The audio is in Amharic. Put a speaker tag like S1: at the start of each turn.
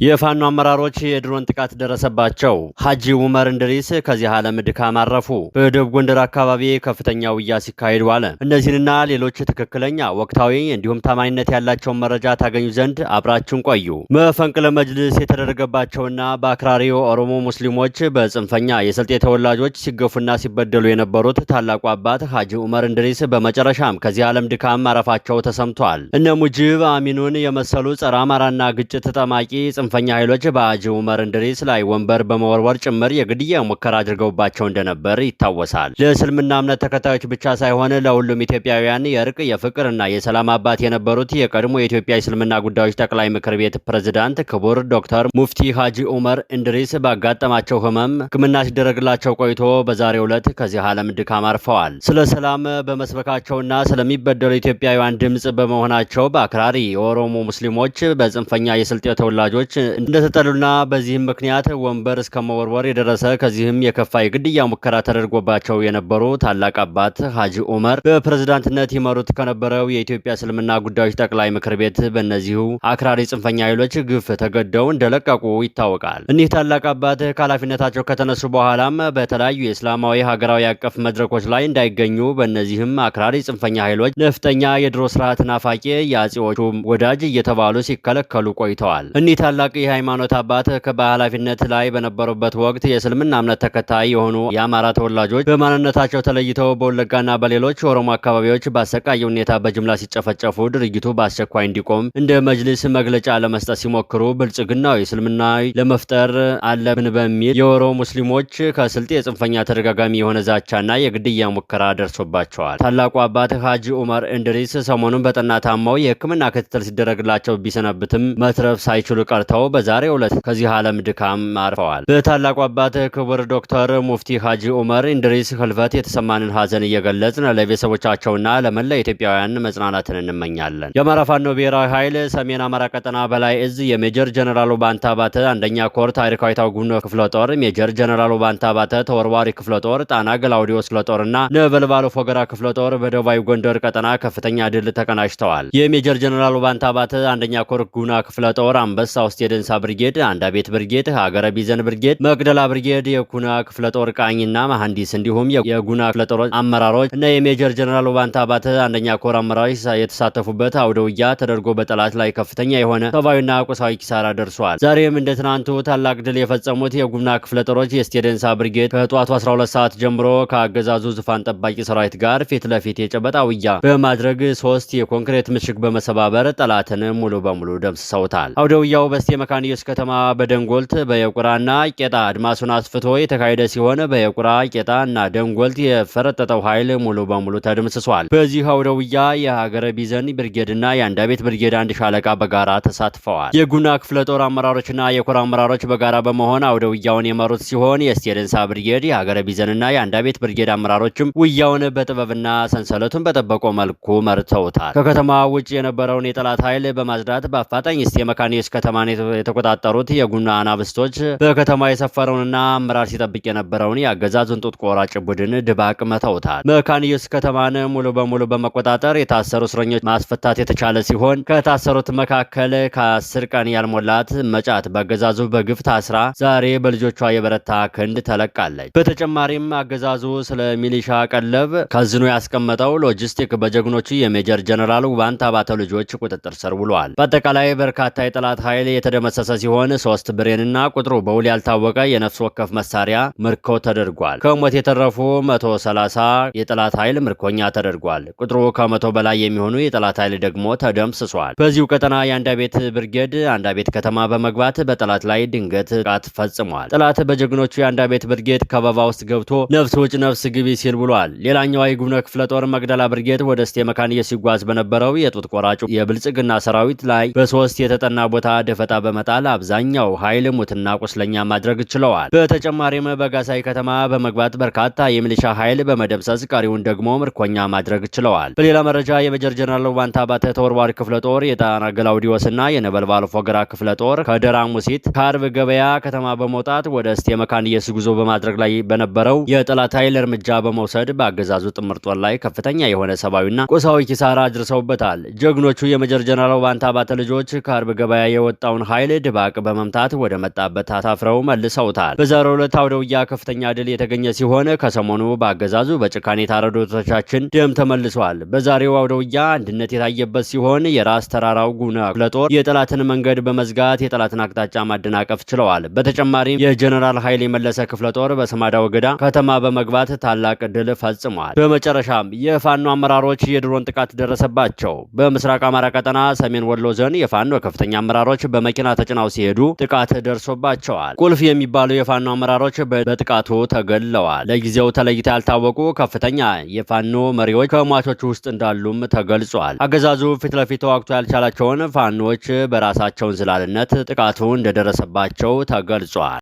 S1: የፋኖ አመራሮች የድሮን ጥቃት ደረሰባቸው። ሐጂ ዑመር እንድሪስ ከዚህ ዓለም ድካም አረፉ። በደቡብ ጎንደር አካባቢ ከፍተኛ ውጊያ ሲካሄድ ዋለ። እነዚህንና ሌሎች ትክክለኛ ወቅታዊ እንዲሁም ታማኝነት ያላቸውን መረጃ ታገኙ ዘንድ አብራችሁን ቆዩ። መፈንቅለ መጅልስ የተደረገባቸውና በአክራሪው ኦሮሞ ሙስሊሞች በጽንፈኛ የስልጤ ተወላጆች ሲገፉና ሲበደሉ የነበሩት ታላቁ አባት ሐጂ ዑመር እንድሪስ በመጨረሻም ከዚህ ዓለም ድካም ማረፋቸው ተሰምቷል። እነ ሙጂብ አሚኑን የመሰሉ ጸረ አማራና ግጭት ጠማቂ ጽንፈኛ ኃይሎች በሐጂ ዑመር እንድሪስ ላይ ወንበር በመወርወር ጭምር የግድያ ሙከራ አድርገውባቸው እንደነበር ይታወሳል። ለእስልምና እምነት ተከታዮች ብቻ ሳይሆን ለሁሉም ኢትዮጵያውያን የእርቅ የፍቅርና የሰላም አባት የነበሩት የቀድሞ የኢትዮጵያ እስልምና ጉዳዮች ጠቅላይ ምክር ቤት ፕሬዝዳንት ክቡር ዶክተር ሙፍቲ ሐጂ ዑመር እንድሪስ ባጋጠማቸው ህመም ሕክምና ሲደረግላቸው ቆይቶ በዛሬው ዕለት ከዚህ ዓለም ድካም አርፈዋል። ስለ ሰላም በመስበካቸውና ስለሚበደሉ ኢትዮጵያውያን ድምጽ በመሆናቸው በአክራሪ የኦሮሞ ሙስሊሞች በጽንፈኛ የስልጤ ተወላጆች እንደተጠሉና በዚህም ምክንያት ወንበር እስከ መወርወር የደረሰ ከዚህም የከፋ የግድያ ሙከራ ተደርጎባቸው የነበሩ ታላቅ አባት ሐጂ ዑመር በፕሬዝዳንትነት ይመሩት ከነበረው የኢትዮጵያ እስልምና ጉዳዮች ጠቅላይ ምክር ቤት በእነዚሁ አክራሪ ጽንፈኛ ኃይሎች ግፍ ተገደው እንደለቀቁ ይታወቃል። እኒህ ታላቅ አባት ከኃላፊነታቸው ከተነሱ በኋላም በተለያዩ የእስላማዊ ሀገራዊ አቀፍ መድረኮች ላይ እንዳይገኙ በእነዚህም አክራሪ ጽንፈኛ ኃይሎች ነፍጠኛ የድሮ ስርዓት ናፋቂ የአጼዎቹ ወዳጅ እየተባሉ ሲከለከሉ ቆይተዋል። እኒህ ታላቅ የሃይማኖት አባት በኃላፊነት ላይ በነበሩበት ወቅት የእስልምና እምነት ተከታይ የሆኑ የአማራ ተወላጆች በማንነታቸው ተለይተው በወለጋና በሌሎች ኦሮሞ አካባቢዎች በአሰቃቂ ሁኔታ በጅምላ ሲጨፈጨፉ ድርጊቱ በአስቸኳይ እንዲቆም እንደ መጅልስ መግለጫ ለመስጠት ሲሞክሩ ብልጽግናዊ እስልምናዊ ለመፍጠር አለብን በሚል የኦሮሞ ሙስሊሞች ከስልጤ የጽንፈኛ ተደጋጋሚ የሆነ ዛቻና የግድያ ሙከራ ደርሶባቸዋል። ታላቁ አባት ሐጂ ዑመር እንድሪስ ሰሞኑን በጠና ታመው የሕክምና ክትትል ሲደረግላቸው ቢሰነብትም መትረፍ ሳይችሉ ቀርተው በዛሬው ዕለት ከዚህ ዓለም ድካም አርፈዋል። በታላቁ አባት ክቡር ዶክተር ሙፍቲ ሐጂ ዑመር እንድሪስ ህልፈት የተሰማንን ሐዘን እየገለጽን ለቤተሰቦቻቸውና ለመላ ኢትዮጵያውያን መጽናናትን እንመኛለን። የአማራ ፋኖ ብሔራዊ ኃይል ሰሜን አማራ ቀጠና በላይ እዝ የሜጀር ጀነራል ባንታ ባተ አንደኛ ኮር ታሪካዊት ጉኖ ክፍለ ጦር፣ ሜጀር ጀነራል ባንታ ባተ ተወርዋሪ ክፍለ ጦር፣ ጣና ገላውዲዮስ ክፍለ ጦርና ነበልባሉ ፎገራ ክፍለ ጦር በደቡባዊ ጎንደር ቀጠና ከፍተኛ ድል ተቀናጅተዋል። የሜጀር ጀነራል ባንታ ባተ አንደኛ ኮር ጉና ክፍለ ጦር አንበሳ ውስጥ የደንሳ ብርጌድ፣ አንዳቤት ብርጌድ፣ ሀገረ ቢዘን ብርጌድ፣ መቅደላ ብርጌድ፣ የኩና ክፍለ ጦር ቃኝና መሐንዲስ እንዲሁም የጉና ክፍለ ጦር አመራሮች እና የሜጀር ጀነራል ባንታ ባተ አንደኛ ኮር አመራሮች የተሳተፉበት አውደ ውጊያ ተደርጎ በጠላት ላይ ከፍተኛ የሆነ ሰብአዊና ቁሳዊ ኪሳራ ደርሷል። ዛሬም እንደ ትናንቱ ታላቅ ድል የፈጸሙት የጉና ክፍለ ጦሮች የስቴደንሳ ብርጌድ ከጠዋቱ 12 ሰዓት ጀምሮ ከአገዛዙ ዙፋን ጠባቂ ሰራዊት ጋር ፊት ለፊት የጨበጣ ውጊያ በማድረግ 3 የኮንክሪት ምሽግ በመሰባበር ጠላትን ሙሉ በሙሉ ደምስሰውታል። አውደ ውጊያው በስቴ መካኒዮስ ከተማ በደንጎልት በየቁራና ቄጣ አድማሱን አስፍቶ የተካሄደ ሲሆን በየቁራ ቄጣ እና ደንጎልት የፈረጠጠው ኃይል ሙሉ በሙሉ ተደምስሷል። በዚህ አውደ ውጊያ የሀገረ ቢዘን ብርጌድና የአንዳቤት ብርጌድ አንድ ሻለቃ በጋራ ተሳትፈዋል። የጉና ክፍለ ጦር አመራሮችና የኮር አመራሮች በጋራ በመሆን አውደ ውጊያውን የመሩት ሲሆን የስቴደንሳ ብርጌድ የሀገረ ቢዘንና የአንዳቤት ብርጌድ አመራሮችም ውጊያውን በጥበብና ሰንሰለቱን በጠበቀው መልኩ መርተውታል። ከከተማ ውጭ የነበረውን የጠላት ኃይል በማጽዳት በአፋጣኝ ስቴ መካኒዮስ ከተማን የተቆጣጠሩት የጉና አናብስቶች በከተማ የሰፈረውንና አመራር ሲጠብቅ የነበረውን የአገዛዙን ጡት ቆራጭ ቡድን ድባቅ መተውታል። መካኒዮስ ከተማን ሙሉ በሙሉ በመቆጣጠር የታሰሩ እስረኞች ማስፈታት የተቻለ ሲሆን ከታሰሩት መካከል ከ10 ቀን ያልሞላት መጫት በአገዛዙ በግፍ ታስራ ዛሬ በልጆቿ የበረታ ክንድ ተለቃለች። በተጨማሪም አገዛዙ ስለ ሚሊሻ ቀለብ ከዝኖ ያስቀመጠው ሎጂስቲክ በጀግኖቹ የሜጀር ጀነራል ባንታ ባተ ልጆች ቁጥጥር ስር ውሏል። በአጠቃላይ በርካታ የጠላት ኃይል የተደመሰሰ ሲሆን 3 ብሬንና ቁጥሩ በውል ያልታወቀ የነፍስ ወከፍ መሳሪያ ምርኮ ተደርጓል። ከሞት የተረፉ 130 የጠላት ኃይል ምርኮኛ ተደርጓል። ቁጥሩ ከ100 በላይ የሚሆኑ የጠላት ኃይል ደግሞ ተደምስሷል። በዚሁ ቀጠና የአንዳቤት ብርጌድ አንዳቤት ከተማ በመግባት በጠላት ላይ ድንገት ጥቃት ፈጽሟል። ጠላት በጀግኖቹ የአንዳቤት ብርጌድ ከበባ ውስጥ ገብቶ ነፍስ ውጭ ነፍስ ግቢ ሲል ብሏል። ሌላኛው የጉና ክፍለ ጦር መቅደላ ብርጌድ ወደ ስቴ መካኒዮስ ሲጓዝ በነበረው የጡት ቆራጩ የብልጽግና ሰራዊት ላይ በ3 የተጠና ቦታ ደፈጣ በመጣል አብዛኛው ኃይል ሙትና ቁስለኛ ማድረግ ችለዋል። በተጨማሪም በጋሳይ ከተማ በመግባት በርካታ የሚሊሻ ኃይል በመደምሰስ ቀሪውን ደግሞ ምርኮኛ ማድረግ ችለዋል። በሌላ መረጃ የሜጀር ጀነራል ባንታ ባተ ተወርዋሪ ክፍለ ጦር የጣና ገላውዲዮስና የነበልባሉ ፎገራ ክፍለ ጦር ከደራ ሙሲት ከአርብ ገበያ ከተማ በመውጣት ወደ ስቴ መካኒዮስ ጉዞ በማድረግ ላይ በነበረው የጠላት ኃይል እርምጃ በመውሰድ በአገዛዙ ጥምር ጦር ላይ ከፍተኛ የሆነ ሰብአዊና ቁሳዊ ኪሳራ አድርሰውበታል። ጀግኖቹ የሜጀር ጀነራል ባንታ ባተ ልጆች ከአርብ ገበያ የወጣውን ኃይል ድባቅ በመምታት ወደ መጣበት አሳፍረው መልሰውታል። በዛሬው ዕለት አውደ ውጊያ ከፍተኛ ድል የተገኘ ሲሆን ከሰሞኑ በአገዛዙ በጭካኔ የታረዱቶቻችን ደም ተመልሷል። በዛሬው አውደ ውጊያ አንድነት የታየበት ሲሆን የራስ ተራራው ጉና ክፍለ ጦር የጠላትን መንገድ በመዝጋት የጠላትን አቅጣጫ ማደናቀፍ ችለዋል። በተጨማሪም የጀነራል ኃይል የመለሰ ክፍለ ጦር በሰማዳ ወገዳ ከተማ በመግባት ታላቅ ድል ፈጽሟል። በመጨረሻም የፋኖ አመራሮች የድሮን ጥቃት ደረሰባቸው። በምስራቅ አማራ ቀጠና ሰሜን ወሎ ዞን የፋኖ ከፍተኛ አመራሮች በመኪና ተጭነው ሲሄዱ ጥቃት ደርሶባቸዋል። ቁልፍ የሚባሉ የፋኖ አመራሮች በጥቃቱ ተገለዋል። ለጊዜው ተለይተው ያልታወቁ ከፍተኛ የፋኖ መሪዎች ከሟቾቹ ውስጥ እንዳሉም ተገልጿል። አገዛዙ ፊት ለፊት ተዋግቶ ያልቻላቸውን ፋኖች በራሳቸው እንዝላልነት ጥቃቱ እንደደረሰባቸው ተገልጿል።